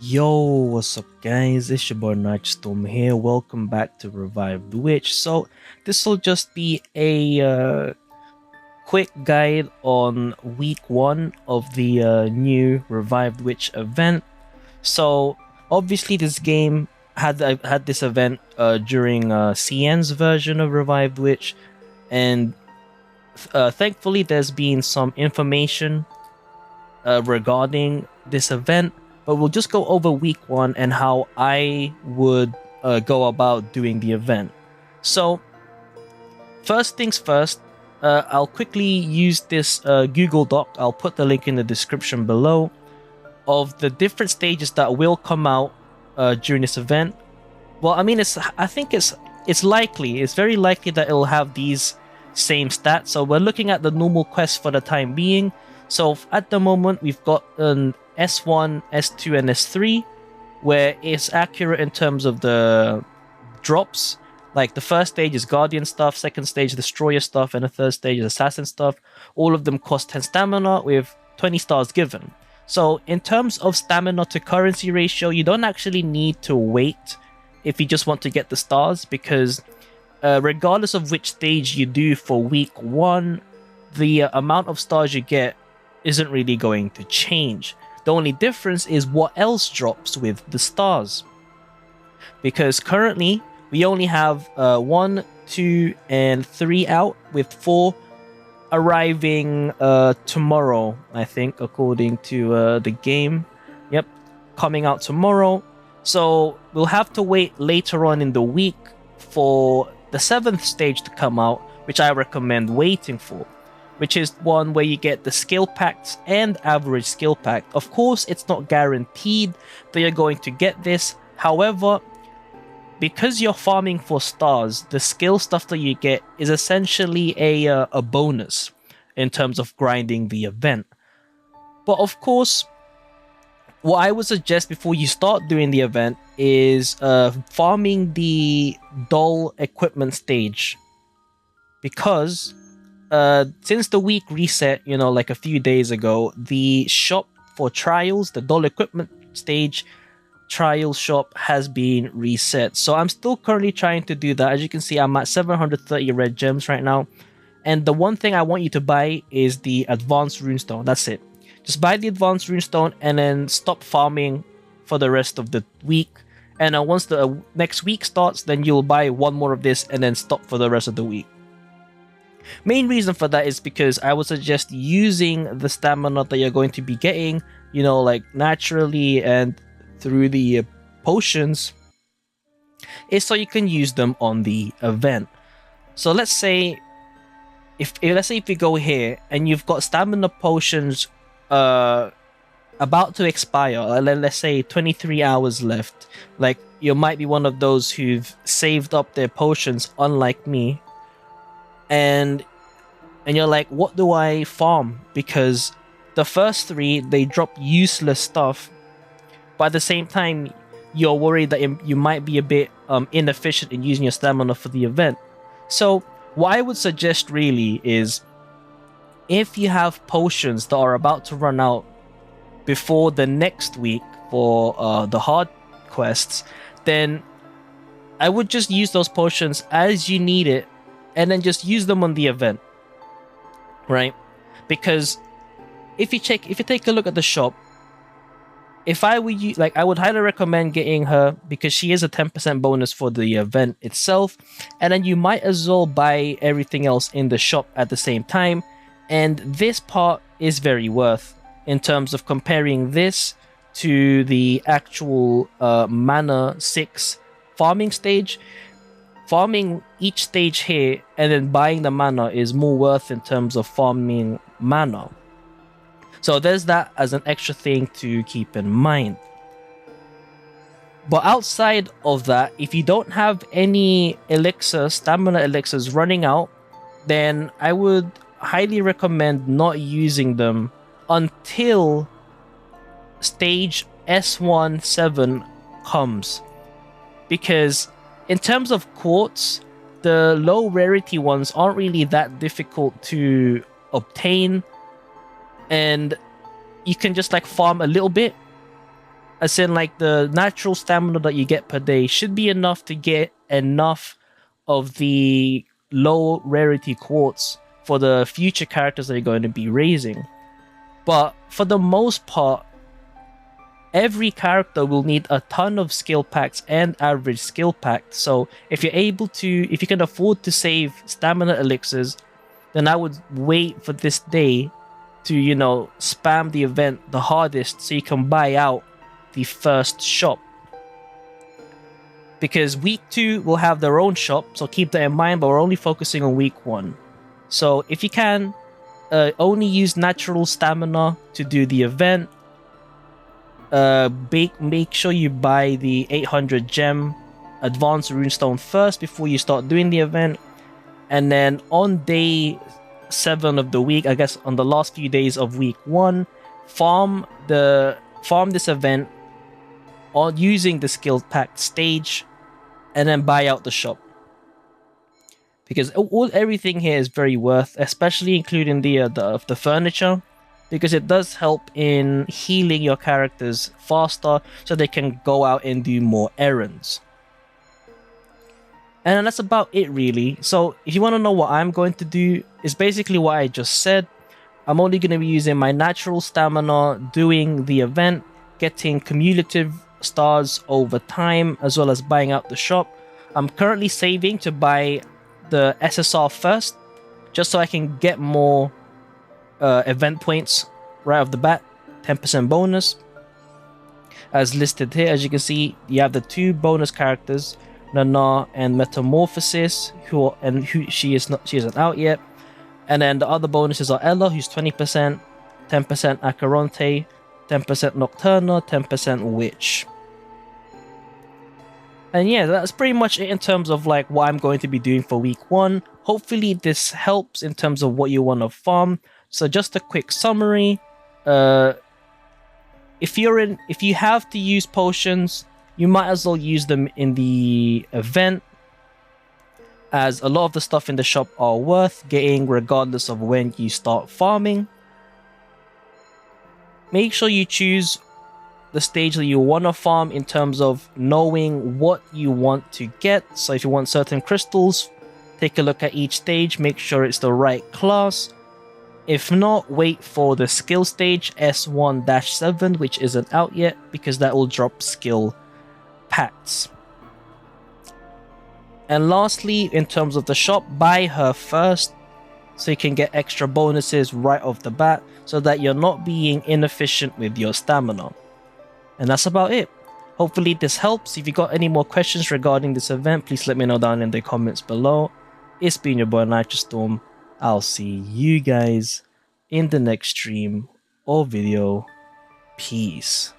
Yo, what's up guys? It's your boy Nitrostorm here. Welcome back to Revive the Witch. So this will just be a quick guide on week 1 of the new Revived Witch event. So obviously this game had this event during CN's version of Revived Witch, and thankfully there's been some information regarding this event, but we'll just go over week 1 and how I would go about doing the event. So first things first, I'll quickly use this Google Doc. I'll put the link in the description below of the different stages that will come out during this event. Well, I mean, I think it's very likely that it'll have these same stats. So we're looking at the normal quest for the time being. So at the moment, we've got an S1, S2, and S3, where it's accurate in terms of the drops. Like the first stage is Guardian stuff, second stage Destroyer stuff, and the third stage is Assassin stuff. All of them cost 10 stamina with 20 stars given. So in terms of stamina to currency ratio, you don't actually need to wait if you just want to get the stars, because regardless of which stage you do for week 1, the amount of stars you get isn't really going to change. The only difference is what else drops with the stars. Because currently, we only have 1, 2, and 3 out, with 4 arriving tomorrow, I think, according to the game. Yep, coming out tomorrow. So we'll have to wait later on in the week for the 7th stage to come out, which I recommend waiting for, which is one where you get the skill packs and average skill pack. Of course, it's not guaranteed that you're going to get this. However, because you're farming for stars, the skill stuff that you get is essentially a bonus in terms of grinding the event. But of course, what I would suggest before you start doing the event is farming the dull equipment stage, because since the week reset, like a few days ago, the shop for trials, the dull equipment stage trial shop, has been reset. So I'm still currently trying to do that. As you can see, I'm at 730 red gems right now. And the one thing I want you to buy is the advanced runestone. That's it. Just buy the advanced runestone and then stop farming for the rest of the week. And once the next week starts, then you'll buy one more of this and then stop for the rest of the week. Main reason for that is because I would suggest using the stamina that you're going to be getting, like naturally and through the potions, is so you can use them on the event. So let's say if you go here and you've got stamina potions about to expire, let's say 23 hours left, like you might be one of those who've saved up their potions, unlike me, and you're like, what do I farm? Because the first 3, they drop useless stuff, but at the same time you're worried that you might be a bit inefficient in using your stamina for the event. So what I would suggest really is, if you have potions that are about to run out before the next week for the hard quests, then I would just use those potions as you need it, and then just use them on the event, right? Because if you take a look at the shop, if I were you, I would highly recommend getting her, because she is a 10% bonus for the event itself, and then you might as well buy everything else in the shop at the same time. And this part is very worth in terms of comparing this to the actual mana 6 farming stage. Farming each stage here and then buying the mana is more worth in terms of farming mana. So there's that as an extra thing to keep in mind. But outside of that, if you don't have any stamina elixirs running out, then I would highly recommend not using them until stage S17 comes. Because in terms of quartz, the low rarity ones aren't really that difficult to obtain, and you can just farm a little bit as in like the natural stamina that you get per day should be enough to get enough of the low rarity quartz for the future characters that you're going to be raising. But for the most part, every character will need a ton of skill packs and average skill packs. So if you can afford to save stamina elixirs, then I would wait for this day to, spam the event the hardest so you can buy out the first shop. Because week 2 will have their own shop, so keep that in mind, but we're only focusing on week 1. So if you can, only use natural stamina to do the event. Make sure you buy the 800 gem advanced runestone first before you start doing the event. And then on day 7 of the week, I guess on the last few days of week 1, farm this event on using the skill pack stage, and then buy out the shop. Because everything here is very worth, especially including the furniture, because it does help in healing your characters faster so they can go out and do more errands. And that's about it really. So if you want to know what I'm going to do, it's basically what I just said. I'm only going to be using my natural stamina, doing the event, getting cumulative stars over time, as well as buying out the shop. I'm currently saving to buy the SSR first, just so I can get more event points right off the bat, 10% bonus. As listed here, as you can see, you have the 2 bonus characters, Nana and Metamorphosis, she isn't out yet. And then the other bonuses are Ella, who's 20%, 10% Acheronte, 10% Nocturna, 10% Witch. And yeah, that's pretty much it in terms of like what I'm going to be doing for week 1. Hopefully this helps in terms of what you want to farm. So just a quick summary. If you have to use potions, you might as well use them in the event, as a lot of the stuff in the shop are worth getting regardless of when you start farming. Make sure you choose the stage that you want to farm in terms of knowing what you want to get. So if you want certain crystals, take a look at each stage, make sure it's the right class. If not, wait for the skill stage S1-7, which isn't out yet, because that will drop skill packs. And lastly, in terms of the shop, buy her first so you can get extra bonuses right off the bat, so that you're not being inefficient with your stamina. And that's about it. Hopefully this helps. If you got any more questions regarding this event, please let me know down in the comments below. It's been your boy Nitrostorm. I'll see you guys in the next stream or video. Peace.